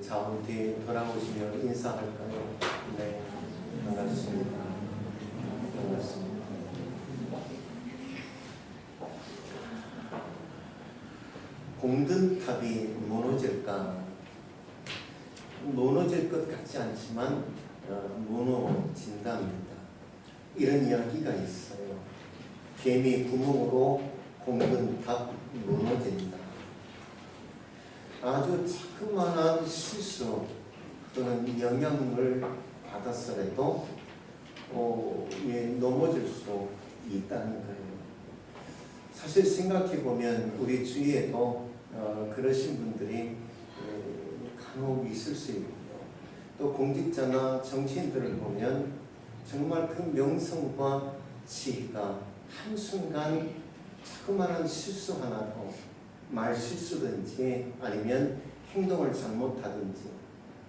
자운뒤 돌아오시며 인사할까요? 네, 반갑습니다. 반갑습니다. 공든탑이 무너질까? 무너질 것 같지 않지만 무너진답니다. 이런 이야기가 있어요. 개미 구멍으로 공든탑 무너진다. 아주 자그마한 실수 또는 영향을 받았더라도 넘어질 수 있다는 거예요. 사실 생각해보면 우리 주위에도 그러신 분들이 간혹 있을 수 있고요. 또 공직자나 정치인들을 보면 정말 그 명성과 지혜가 한순간 자그마한 실수 하나로 말 실수든지 아니면 행동을 잘못하든지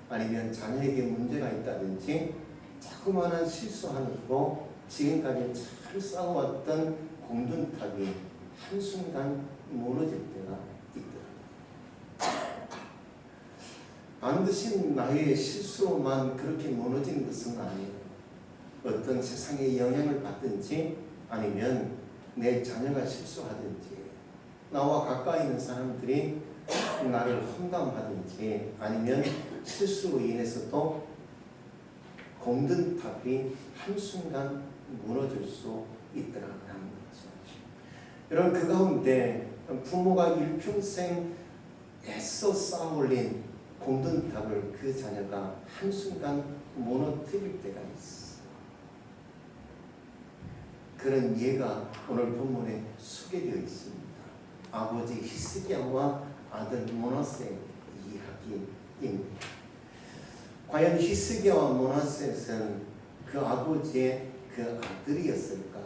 아니면 자녀에게 문제가 있다든지 자그마한 실수 하나로 지금까지 잘 쌓아왔던 공든탑이 한순간 무너질 때가 있더라고요. 반드시 나의 실수로만 그렇게 무너지는 것은 아니에요. 어떤 세상의 영향을 받든지 아니면 내 자녀가 실수하든지 나와 가까이 있는 사람들이 나를 험담하든지 아니면 실수로 인해서도 공든탑이 한순간 무너질 수 있더라는 거죠. 여러분, 그 가운데 부모가 일평생 애써 쌓아올린 공든탑을 그 자녀가 한순간 무너뜨릴 때가 있어. 그런 예가 오늘 본문에 소개되어 있습니다. 아버지 히스기야와 아들 므낫세 이야기입니다. 과연 히스기야와 므낫세는 그 아버지의 그 아들이었을까?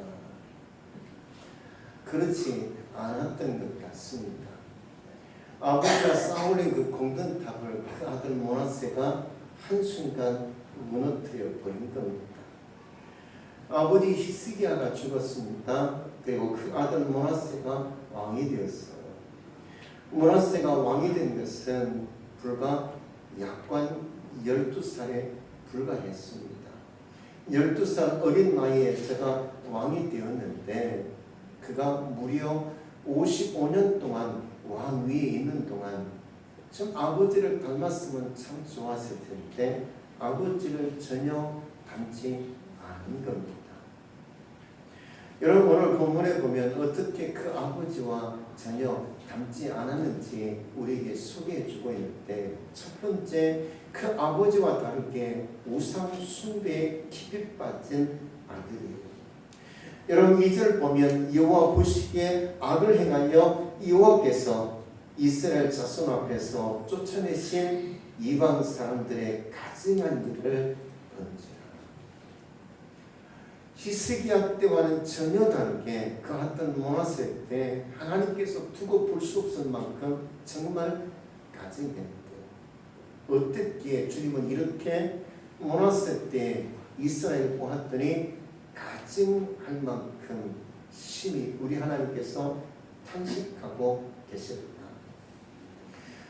그렇지 않았던 것 같습니다. 아버지가 쌓아올린 그 공든탑을 그 아들 므낫세가 한순간 무너뜨려 버린 겁니다. 아버지 히스기야가 죽었습니다. 그리고 그 아들 므낫세가 왕이 되었어요. 므낫세가 왕이 된 것은 불과 약관 12살에 불과했습니다. 12살 어린 나이에 제가 왕이 되었는데 그가 무려 55년 동안 왕 위에 있는 동안 좀 아버지를 닮았으면 참 좋았을 텐데 아버지를 전혀 닮지 않은 겁니다. 여러분, 오늘 본문에 보면 어떻게 그 아버지와 전혀 닮지 않았는지 우리에게 소개해주고 있는데, 첫 번째, 그 아버지와 다르게 우상 숭배에 깊이 빠진 아들이에요. 여러분, 2절 보면 여호와 보시기에 악을 행하여 여호와께서 이스라엘 자손 앞에서 쫓아내신 이방 사람들의 가증한 일을 번지라. 히스기야 때와는 전혀 다르게 그 어떤 므낫세 때 하나님께서 두고 볼 수 없을 만큼 정말 가증했대요. 어떻게 주님은 이렇게 므낫세 때 이스라엘 보았더니 가증할 만큼 심히 우리 하나님께서 탄식하고 계셨다.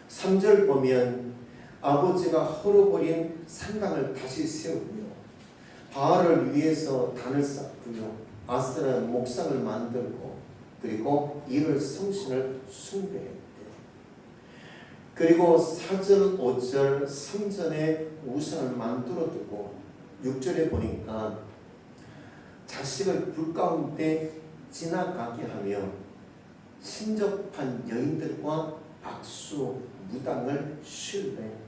3절 보면 아버지가 헐어버린 산당을 다시 세우고요, 바알을 위해서 단을 쌓고요, 아스라 목상을 만들고, 그리고 이를 성신을 숭배했대요. 그리고 4절, 5절, 3절에 우상을 만들어 두고 6절에 보니까 자식을 불 가운데 지나가게 하며 신접한 여인들과 박수, 무당을 신뢰했대요.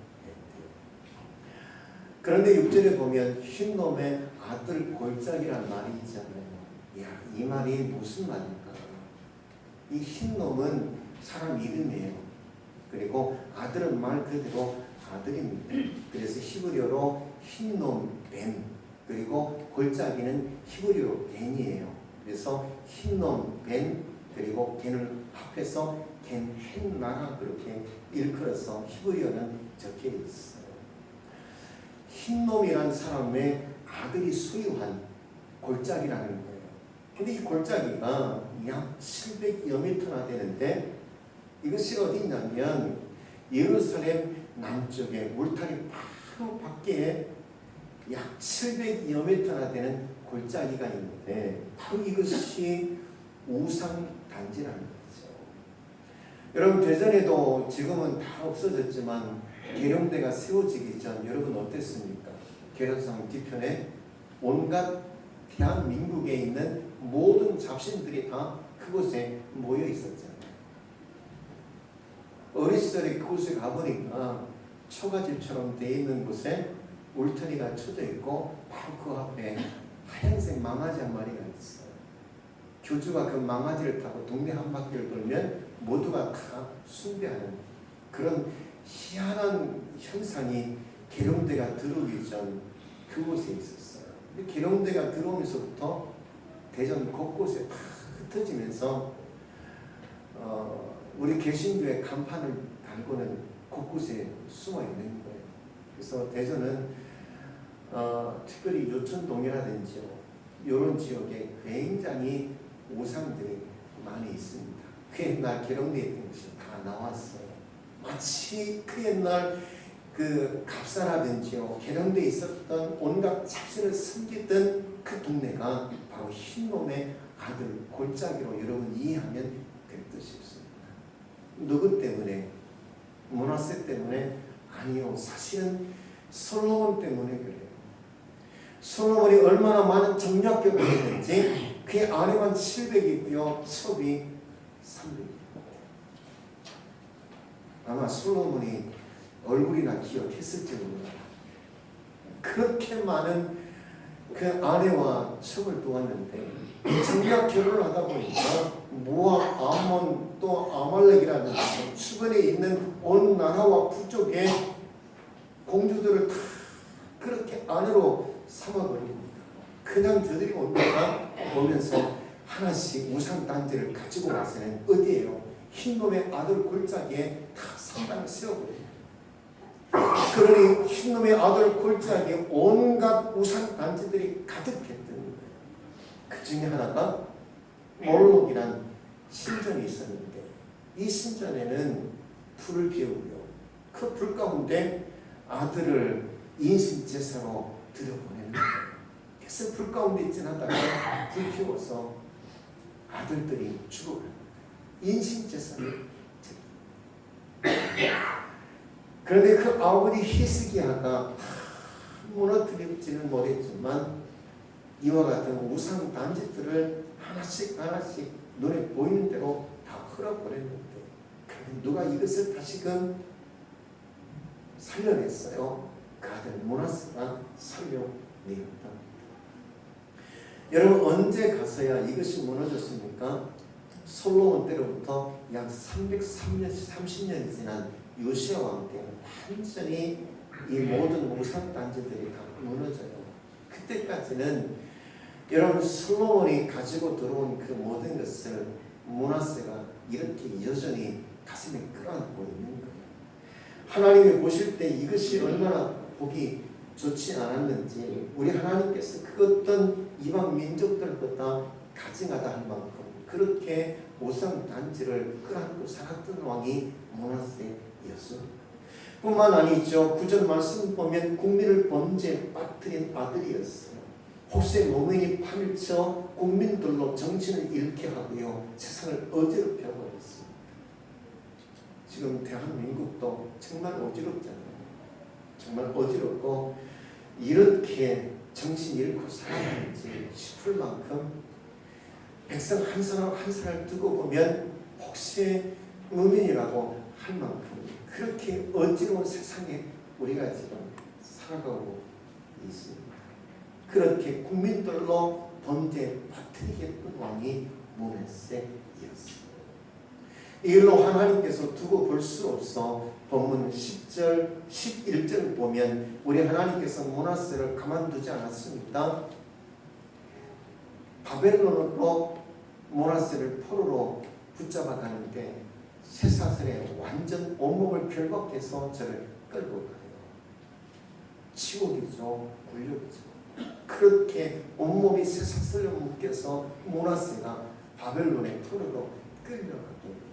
그런데 6절에 보면 흰놈의 아들 골짜기란 말이 있잖아요. 야, 이 말이 무슨 말일까? 이 흰놈은 사람 이름이에요. 그리고 아들은 말 그대로 아들입니다. 그래서 히브리어로 흰놈 벤, 그리고 골짜기는 히브리어로 겐이에요. 그래서 흰놈 벤, 그리고 겐을 합해서 겐헨나라 그렇게 일컬어서 히브리어는 적혀 있어요. 흰놈이란 사람의 아들이 소유한 골짜기라는 거예요. 근데 이 골짜기가 약 700여 미터나 되는데 이것이 어디 있냐면 예루살렘 남쪽에 울타리 바로 밖에 약 700여 미터나 되는 골짜기가 있는데 바로 이것이 우상단지라는 거죠. 여러분 대전에도 지금은 다 없어졌지만 계룡대가 세워지기 전 여러분 어땠습니까? 계룡산 뒤편에 온갖 대한민국에 있는 모든 잡신들이 다 그곳에 모여 있었잖아요. 어린 시절에 그곳에 가보니까 초가집처럼 되어 있는 곳에 울타리가 쳐져 있고 바로 그 앞에 하얀색 망아지 한 마리가 있어요. 교주가 그 망아지를 타고 동네 한 바퀴를 돌면 모두가 다 숭배하는 그런 희한한 현상이 계룡대가 들어오기 전 그곳에 있었어요. 근데 계룡대가 들어오면서부터 대전 곳곳에 다 흩어지면서 우리 개신교의 간판을 달고는 곳곳에 숨어 있는 거예요. 그래서 대전은 특별히 요천동이라든지 이런 지역에 굉장히 우상들이 많이 있습니다. 그 옛날 계룡대에 있던 것이 다 나왔어요. 마치 그 옛날 그 갑사라든지요 계룡대에 있었던 온갖 잡신을 숨기던 그 동네가 바로 흰놈의 아들 골짜기로 여러분 이해하면 될 듯 싶습니다. 누구 때문에? 므낫세 때문에? 아니요, 사실은 솔로몬 때문에 그래요. 솔로몬이 얼마나 많은 정략격을 했는지 그의 아내만 700이고요 첩이 300이고 아마 솔로몬이 얼굴이나 기억했을지 모릅니다. 그렇게 많은 그 아내와 첩을 두었는데 정략 결혼을 하다 보니까 모압, 아몬 또 아말렉이라는 주변에 있는 온 나라와 부족의 공주들을 다 그렇게 아내로 삼아버립니다. 그냥 저들이 오면서 하나씩 우상단지를 가지고 와서는 어디에요? 흰놈의 아들 골짜기에 다 성당을 세워버립니다. 그러니 흰놈의 아들 골짜기에 온갖 우상단지들이 가득했던 거예요. 그 중에 하나가 몰록이란 신전이 있었는데 이 신전에는 불을 피우고요. 그 불 가운데 아들을 인신제사로 들여보내는 거예요. 그래서 불 가운데 지나다가 불 피워서 아들들이 죽어갑니다. 인신제사를 그런데 그 아버지 히스기야가 무너뜨릴지는 모르겠지만 이와 같은 우상 단지들을 하나씩 눈에 보이는 대로 다 헐어버렸는데 누가 이것을 다시금 살려냈어요. 그 아들 므낫세가 살려내었다. 여러분 언제 가서야 이것이 무너졌습니까? 솔로몬 때로부터 약 330년이 지난 요시야 왕 때는 완전히 이 모든 우상 단지들이 다 무너져요. 그때까지는 여러분 솔로몬이 가지고 들어온 그 모든 것을 므낫세가 이렇게 여전히 가슴에 끌어안고 있는 거예요. 하나님이 보실 때 이것이 얼마나 보기 좋지 않았는지 우리 하나님께서 그 어떤 이방 민족들보다 가증하다 할 만큼 그렇게 우상 단지를 끌어안고 살았던 왕이 므낫세였습니다. 뿐만 아니죠. 구절 말씀 보면 국민을 범죄에 빠뜨린 아들이었어요. 혹시 노명이 파밀쳐 국민들로 정신을 잃게 하고요 세상을 어지럽혀 버렸습니다. 지금 대한민국도 정말 어지럽잖아요. 정말 어지럽고 이렇게 정신 잃고 살아가는지 싶을 만큼 백성 한 사람 한 사람을 두고 보면 혹시 의민이라고 할 만큼 그렇게 어지러운 세상에 우리가 지금 살아가고 있습니다. 그렇게 국민들로 범죄에 빠뜨리게 했던 왕이 므낫세였습니다. 이걸로 하나님께서 두고 볼 수 없어 본문 10절, 11절을 보면 우리 하나님께서 므낫세를 가만두지 않았습니다. 바벨론으로 므낫세를 포로로 붙잡아 가는데 쇠사슬에 완전 온몸을 결박해서 저를 끌고 가요. 지옥이죠. 굴욕이죠. 그렇게 온몸이 쇠사슬로 묶여서 므낫세가 바벨론의 포로로 끌려가게 됩니다.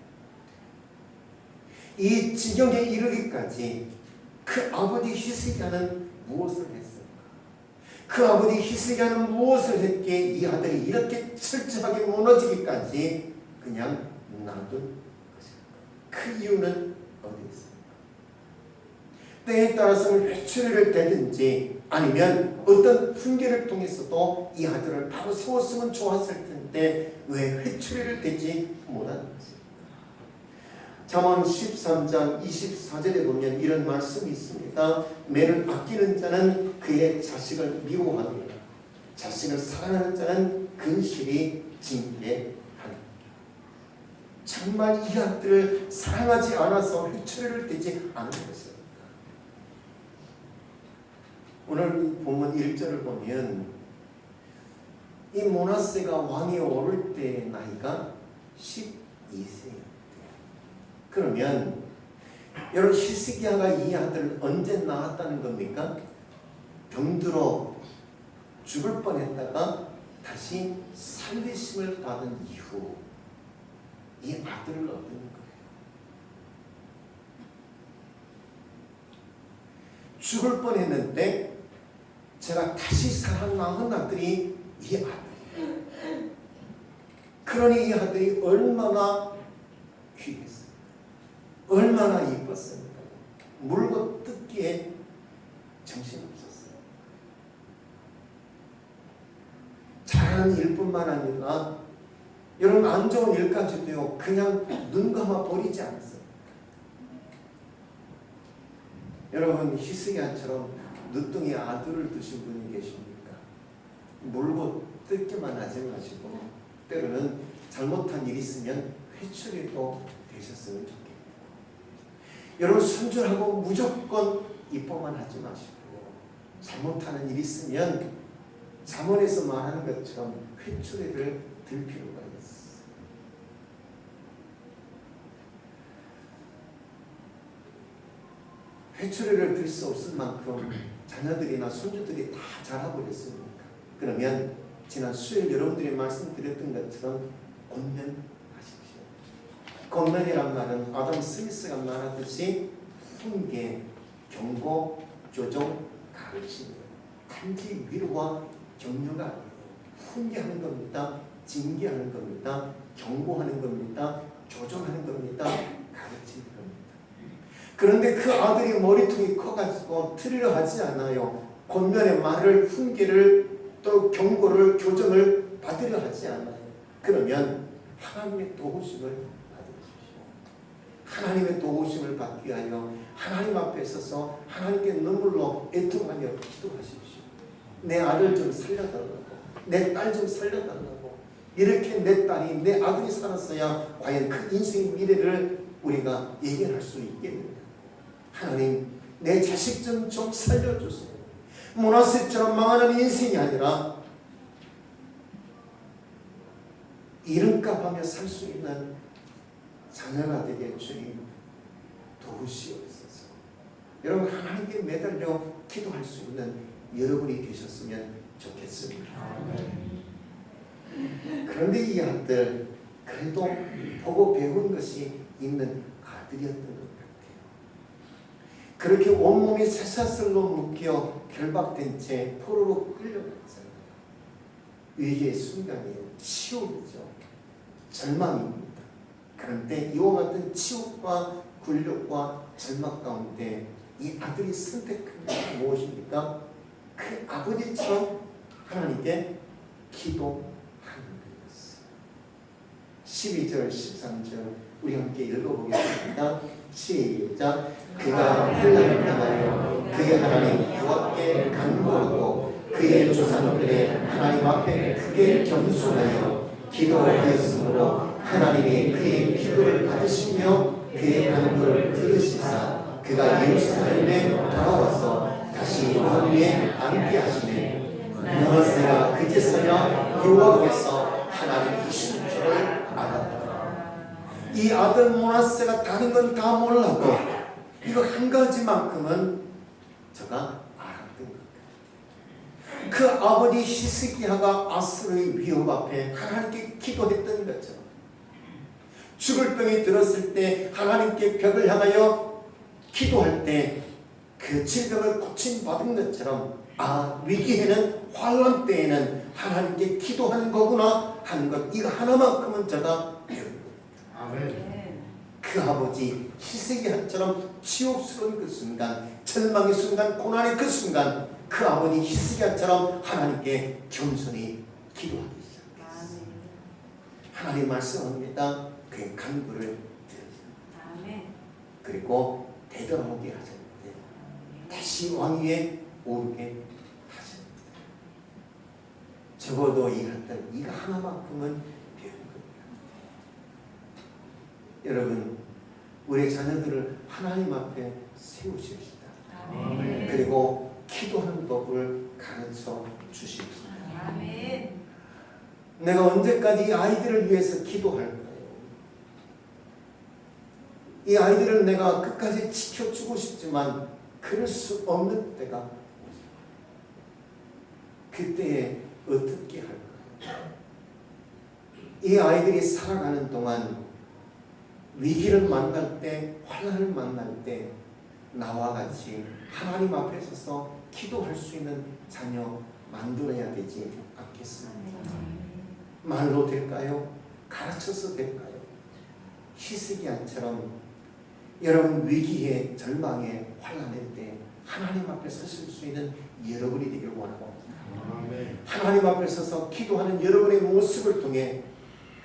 이 지경에 이르기까지 그 아버지 히스기야는 무엇을 했을까? 그 아버지 히스기야는 무엇을 했기에 이 아들이 이렇게 철저하게 무너지기까지 그냥 놔둔 것일까? 그 이유는 어디 있습니까? 때에 따라서는 회초리를 대든지 아니면 어떤 훈계를 통해서도 이 아들을 바로 세웠으면 좋았을 텐데 왜 회초리를 대지 못한 것일까? 잠언 13장 24절에 보면 이런 말씀이 있습니다. 매를 아끼는 자는 그의 자식을 미워하느니라. 자식을 사랑하는 자는 근실이 징계하느니라. 정말 이 아들을 사랑하지 않아서 회초리를 대지 않은 것입니다. 오늘 본문 1절을 보면 이 므낫세가 왕위에 오를 때 나이가 12세예요. 그러면 여러분 히스기야가 이 아들을 언제 낳았다는 겁니까? 병들어 죽을 뻔했다가 다시 살리심을 받은 이후 이 아들을 얻은 거예요. 죽을 뻔했는데 제가 다시 살아남은 아들이 이 아들이에요. 그러니 이 아들이 얼마나 귀했어요. 얼마나 이뻤습니까? 물고 뜯기에 정신없었어요. 잘하는 일뿐만 아니라 여러분 안 좋은 일까지도요 그냥 눈 감아 버리지 않았어요. 여러분 히스기야처럼 늦둥이 아들을 두신 분이 계십니까? 물고 뜯기만 하지 마시고 때로는 잘못한 일이 있으면 회초리도 되셨으면 좋겠습니다. 여러분 순전하고 무조건 이뻐만 하지 마시고 잘못하는 일이 있으면 잠언에서 말하는 것처럼 회초리를 들 필요가 있어요. 회초리를 들 수 없을 만큼 자녀들이나 손주들이 다 자라고 그랬습니까? 그러면 지난 수요일 여러분들이 말씀드렸던 것처럼 권면하십시오. 권면이란 말은 아담 스미스가 말하듯이 훈계, 경고, 조정, 가르침이에요. 단지 위로와 격려가 아니에요. 훈계하는 겁니다. 징계하는 겁니다. 경고하는 겁니다. 조정하는 겁니다. 가르치는 겁니다. 그런데 그 아들이 머리통이 커가지고 들으려 하지 않아요. 권면의 말을, 훈계를, 또 경고를, 교정을 받으려 하지 않아요. 그러면 하나님의 도우심을 받으십시오. 하나님의 도우심을 받기 위하여 하나님 앞에 서서 하나님께 눈물로 애통하며 기도하십시오. 내 아들 좀 살려달라고, 내 딸 좀 살려달라고. 이렇게 내 딸이, 내 아들이 살았어야 과연 그 인생의 미래를 우리가 예견할 수 있겠느냐. 하나님, 내 자식 좀 살려주세요. 므낫세처럼 망하는 인생이 아니라 이름값 하며 살 수 있는 자녀가 되게 주님 도우시옵소서. 여러분 하나님께 매달려 기도할 수 있는 여러분이 되셨으면 좋겠습니다. 그런데 이 아들 그래도 보고 배운 것이 있는 아들이었던 것 같아요. 그렇게 온몸이 쇠사슬로 묶여 결박된 채 포로로 끌려갔잖아요. 위기의 순간이에요. 치욕이죠. 절망입니다. 그런데 이와 같은 치욕과 굴욕과 절망 가운데 이 아들이 선택한 것이 무엇입니까? 그 아버지처럼 하나님께 기도하는 것이었어요. 12절 13절 우리 함께 읽어보겠습니다. 시작. 그가 환난을 당하여 그의 하나님 여호와께 간구하고 그의 조상들의 하나님 앞에 크게 겸손하여 기도하였으므로 하나님이 그의 기도를 받으시며 그의 간구를 들으시사 그가 예루살렘에 돌아와서 다시 왕 위에 앉게 하시네. 므낫세가 그제서야 여호와께서 하나님이신 줄을 알았다. 이 아들 므낫세가 다른 건 다 몰라도 이거 한 가지만큼은 저가 알았던 것. 그 아버지 히스기야가 아수르의 위협 앞에 하나님께 기도했던 것처럼 죽을 병이 들었을 때 하나님께 벽을 향하여 기도할 때 그 질병을 고침받은 것처럼 위기에는 환난 때에는 하나님께 기도하는 거구나 하는 것, 이거 하나만큼은 제가 배운 거예요. 아멘. 그 아버지 히스기야처럼 치욕스러운 그 순간, 절망의 순간, 고난의 그 순간, 그 아버지 히스기야처럼 하나님께 겸손히 기도하기 시작했어요. 하나님 말씀합니다. 그의 간구를 들으셨어요. 그리고 되돌아오게 하셨는데 다시 왕위에 오르게 하셨습니다. 적어도 이거 하나만큼은 배운 겁니다. 여러분, 우리 자녀들을 하나님 앞에 세우십시다. 아멘. 그리고 기도하는 법을 가르쳐 주십시오. 아멘. 내가 언제까지 이 아이들을 위해서 기도할까요? 이 아이들을 내가 끝까지 지켜주고 싶지만 그럴 수 없는 때가 오죠. 그때에 어떻게 할까요? 이 아이들이 살아가는 동안 위기를 만날 때, 환난을 만날 때 나와 같이 하나님 앞에 서서 기도할 수 있는 자녀 만들어야 되지 않겠습니까? 말로 될까요? 가르쳐서 될까요? 히스기야처럼 여러분 위기에, 절망에, 환난일 때 하나님 앞에 서실 수 있는 여러분이 되길 원하고, 아멘. 하나님 앞에 서서 기도하는 여러분의 모습을 통해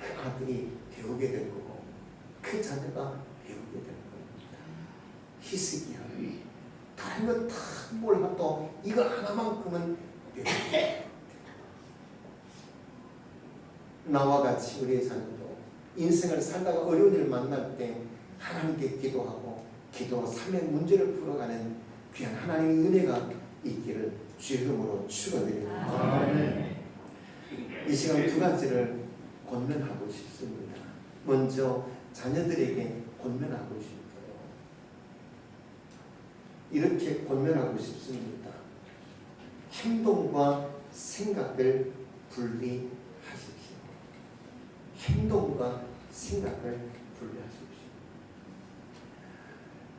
그 아들이 배우게 될 거고 그 자녀가 배우게 될 겁니다. 히스기야, 다른 건 다 몰라도 이거 하나만큼은 배우게 될 겁니다. 나와 같이 우리의 자녀도 인생을 살다가 어려운 일을 만날 때 하나님께 기도하고 기도로 삶의 문제를 풀어가는 귀한 하나님의 은혜가 있기를 주의 이름으로 축원드립니다. 아멘. 이 시간 두 가지를 권면하고 싶습니다. 먼저 자녀들에게 권면하고 싶어요. 이렇게 권면하고 싶습니다. 행동과 생각을 분리하십시오. 행동과 생각을 분리하십시오.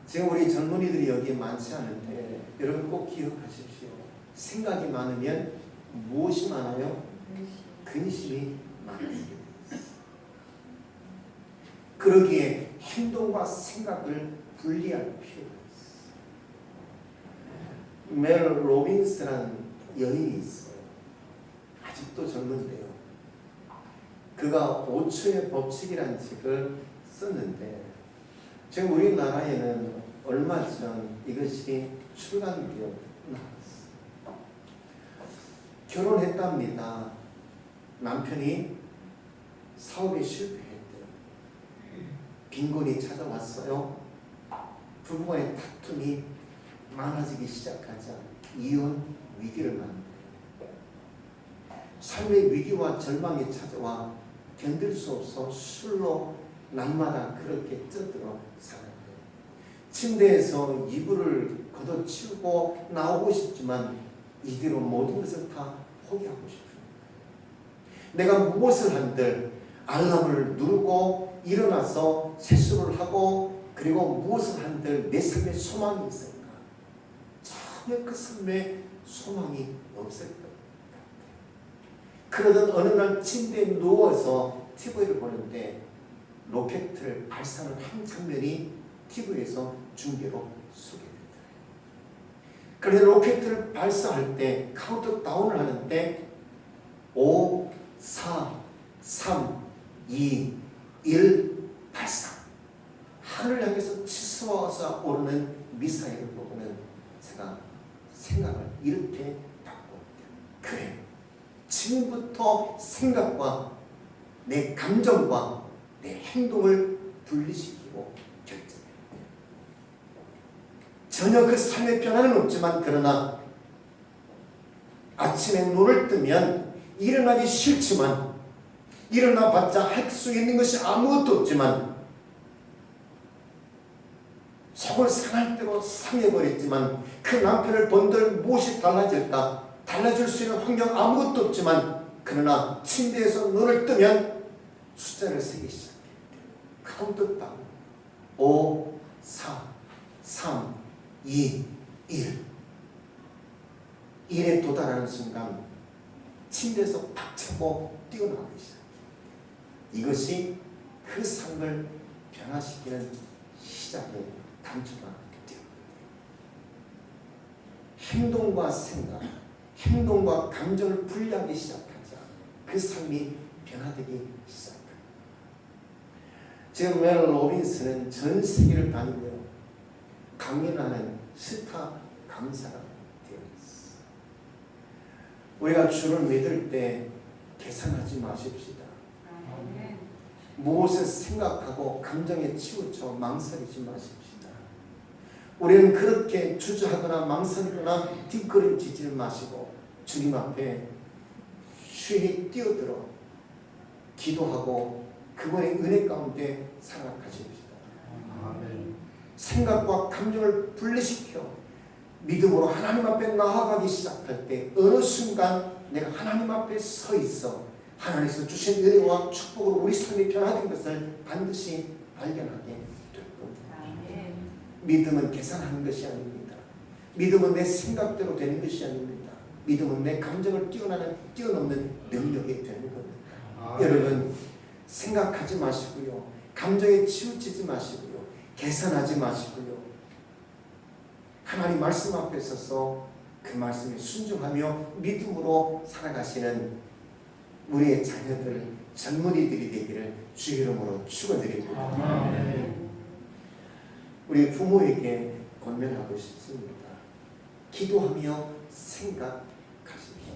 지금 우리 젊은이들이 여기 많지 않은데 여러분 꼭 기억하십시오. 생각이 많으면 무엇이 많아요? 근심이 많게 되어 있어요. 그러기에 행동과 생각을 분리할 필요가 있어요. 멜 로빈스라는 여인이 있어요. 아직도 젊은데요. 그가 5초의 법칙이라는 책을 썼는데 지금 우리나라에는 얼마 전 이것이 출간되어 나왔어요. 결혼했답니다. 남편이 사업에 실패했대요. 빈곤이 찾아왔어요. 부부간의 다툼이 많아지기 시작하자 이혼 위기를 만나요. 삶의 위기와 절망이 찾아와 견딜 수 없어 술로 날마다 그렇게 쪄들어 살아요. 침대에서 이불을 걷어치우고 나오고 싶지만 이대로 모든 것을 다 포기하고 싶어요. 내가 무엇을 한들 알람을 누르고 일어나서 세수를 하고 그리고 무엇을 한들 내 삶에 소망이 있을까? 전혀 그 삶에 소망이 없을 것 같아요. 그러던 어느 날 침대에 누워서 TV를 보는데 로켓을 발사하는 한 장면이 TV에서 중계로 소개되더래요. 그런데 로켓을 발사할 때 카운트다운을 하는데 5, 4, 3, 2, 1 발사. 하늘을 향해서 치솟아 오르는 미사일을 보고는 제가 생각을 이렇게 바꿨대요. 그래, 지금부터 생각과 내 감정과 내 행동을 분리시키고 결정해요. 전혀 그 삶의 변화는 없지만 그러나 아침에 눈을 뜨면 일어나기 싫지만 일어나봤자 할 수 있는 것이 아무것도 없지만 속을 상할 대로 상해버렸지만 그 남편을 본들 무엇이 달라질까? 달라질 수 있는 환경 아무것도 없지만 그러나 침대에서 눈을 뜨면 숫자를 세기 시작해. 카운트다운 5, 4, 3, 2, 일에 도달하는 순간 침대에서 팍 차고 뛰어나오기 시작해요. 이것이 그 삶을 변화시키는 시작의 단초가 되었거든요. 행동과 생각, 행동과 감정을 분리하기 시작하자 그 삶이 변화되기 시작합니다. 지금 멜 로빈스는 전 세계를 다니며 강연하는 스타 강사가 되어 있습니다. 우리가 주를 믿을 때 계산하지 마십시다. 무엇을 생각하고 감정에 치우쳐 망설이지 마십시다. 우리는 그렇게 주저하거나 망설이거나 뒷걸음치지 마시고 주님 앞에 쉬이 뛰어들어 기도하고 그분의 은혜 가운데 살아가십시다. 아멘. 생각과 감정을 분리시켜 믿음으로 하나님 앞에 나아가기 시작할 때 어느 순간 내가 하나님 앞에 서 있어 하나님께서 주신 은혜와 축복으로 우리 삶이 변화된 것을 반드시 발견하게 될 겁니다. 믿음은 계산하는 것이 아닙니다. 믿음은 내 생각대로 되는 것이 아닙니다. 믿음은 내 감정을 뛰어넘는 능력이 되는 겁니다. 여러분 생각하지 마시고요. 감정에 치우치지 마시고요. 계산하지 마시고요. 하나님 말씀 앞에 서서 그 말씀에 순종하며 믿음으로 살아가시는 우리의 자녀들, 젊은이들이 되기를 주 이름으로 축원드립니다. 아멘. 우리 부모에게 권면하고 싶습니다. 기도하며 생각하십시오.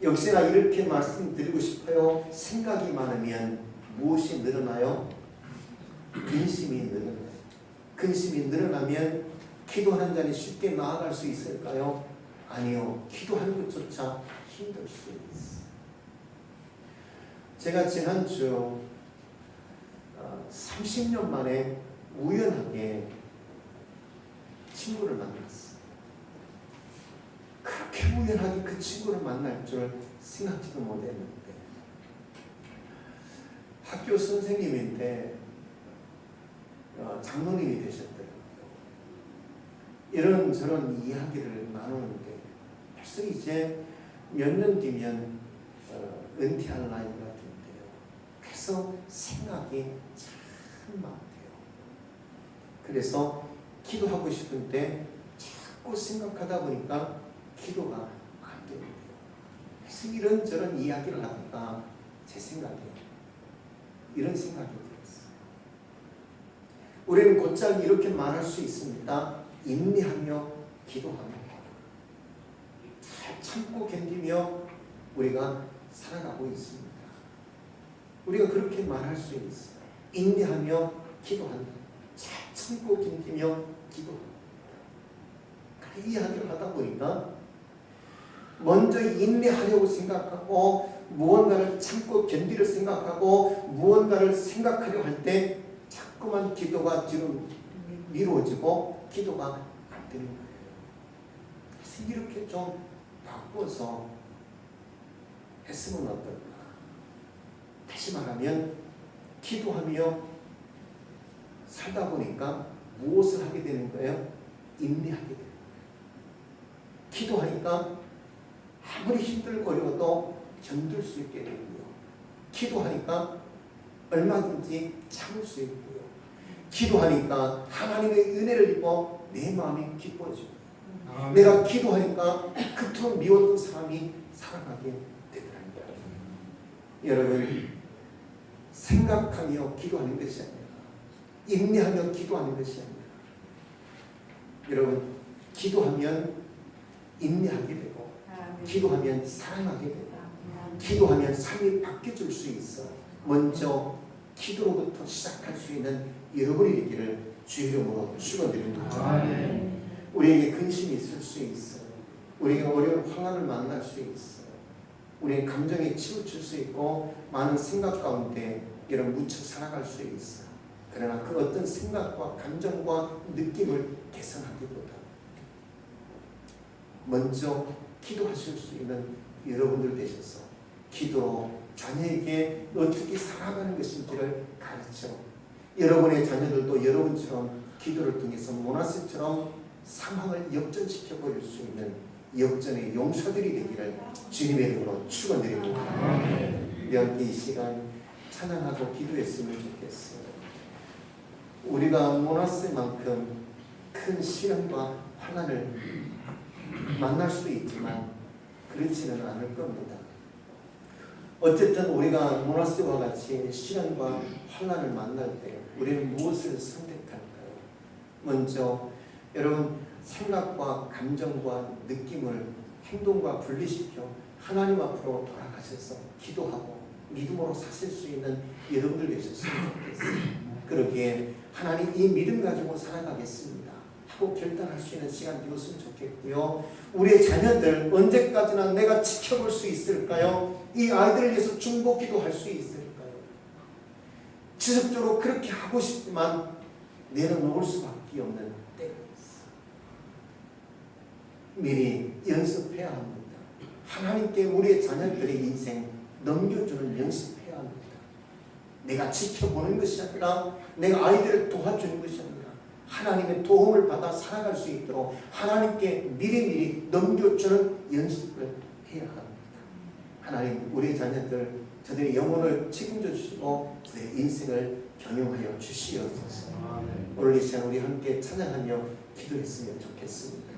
역시나 이렇게 말씀드리고 싶어요. 생각이 많으면 무엇이 늘어나요? 근심이 늘어나요. 근심이 늘어나면 기도하는 자리 쉽게 나아갈 수 있을까요? 아니요. 기도하는 것조차 힘들 수 있어요. 제가 지난주 30년 만에 우연하게 친구를 만났어요. 그렇게 우연하게 그 친구를 만날 줄 생각지도 못했는데 학교 선생님인데 장로님이 되셨더라고요. 이런저런 이야기를 나누는데 벌써 이제 몇 년 뒤면 은퇴할 나이가 된대요. 그래서 생각이 참 많대요. 그래서 기도하고 싶은데 자꾸 생각하다 보니까 기도가 안 된대요. 그래서 이런저런 이야기를 하다가 제 생각에 이런 생각이 들었어요. 우리는 곧잘 이렇게 말할 수 있습니다. 인내하며 기도하며 잘 참고 견디며 우리가 살아가고 있습니다. 우리가 그렇게 말할 수 있어요. 인내하며 기도한다. 잘 참고 견디며 기도한다. 그 이야기를 하다 보니까 먼저 인내하려고 생각하고 무언가를 참고 견디를 생각하고 무언가를 생각하려 할 때 자꾸만 기도가 뒤로 미뤄지고 기도가 안 되는 거예요. 그래서 이렇게 좀 바꿔서 했으면 어떨까? 다시 말하면 기도하며 살다 보니까 무엇을 하게 되는 거예요? 인내하게 되는 거예요. 기도하니까 아무리 힘들고 어려워도 견딜 수 있게 되고요. 기도하니까 얼마든지 참을 수 있고요. 기도하니까 하나님의 은혜를 입어 내 마음이 기뻐지고 내가 기도하니까 그토록 미웠던 사람이 살아가게 되더라는 거예요. 여러분 생각하며 기도하는 것이 아니라 인내하며 기도하는 것이 아니라 여러분 기도하면 인내하게 되고 기도하면 사랑하게 되고 기도하면 삶이 바뀌어질 수 있어. 먼저 기도로부터 시작할 수 있는 여러분이 되기를 주 이름으로 축원드립니다. 우리에게 근심이 있을 수 있어요. 우리에게 어려운 환난을 만날 수 있어요. 우리의 감정에 치우칠 수 있고 많은 생각 가운데 이런 묻혀 살아갈 수 있어요. 그러나 그 어떤 생각과 감정과 느낌을 개선하기보다 먼저 기도하실 수 있는 여러분들 되셔서 기도로 자녀에게 어떻게 살아가는 것인지를 가르쳐 여러분의 자녀들도 여러분처럼 기도를 통해서 모나스처럼 상황을 역전시켜 버릴 수 있는 역전의 용사들이 되기를 주님의 이름으로 축원드립니다. 우리 함께 이 시간 찬양하고 기도했으면 좋겠어요. 우리가 모나스만큼 큰 시련과 환난을 만날 수도 있지만 그렇지는 않을 겁니다. 어쨌든 우리가 모나스와 같이 시련과 환난을 만날 때 우리는 무엇을 선택할까요? 먼저 여러분 생각과 감정과 느낌을 행동과 분리시켜 하나님 앞으로 돌아가셔서 기도하고 믿음으로 사실 수 있는 여러분들 되셨으면 좋겠어요. 그러기에 하나님 이 믿음 가지고 살아가겠습니다 하고 결단할 수 있는 시간 되었으면 좋겠고요. 우리의 자녀들 언제까지나 내가 지켜볼 수 있을까요? 이 아이들을 위해서 중보기도 할 수 있을까요? 지속적으로 그렇게 하고 싶지만 내려놓을 수밖에 없는 때가 있어. 미리 연습해야 합니다. 하나님께 우리의 자녀들의 인생 넘겨주는 연습해야 합니다. 내가 지켜보는 것이 아니라 내가 아이들을 도와주는 것이 아니라 하나님의 도움을 받아 살아갈 수 있도록 하나님께 미리미리 넘겨주는 연습을 해야 합니다. 하나님 우리 자녀들 저들의 영혼을 책임져 주시고 그들의 인생을 경영하여 주시옵소서. 오늘 이 시간 우리 함께 찬양하며 기도했으면 좋겠습니다.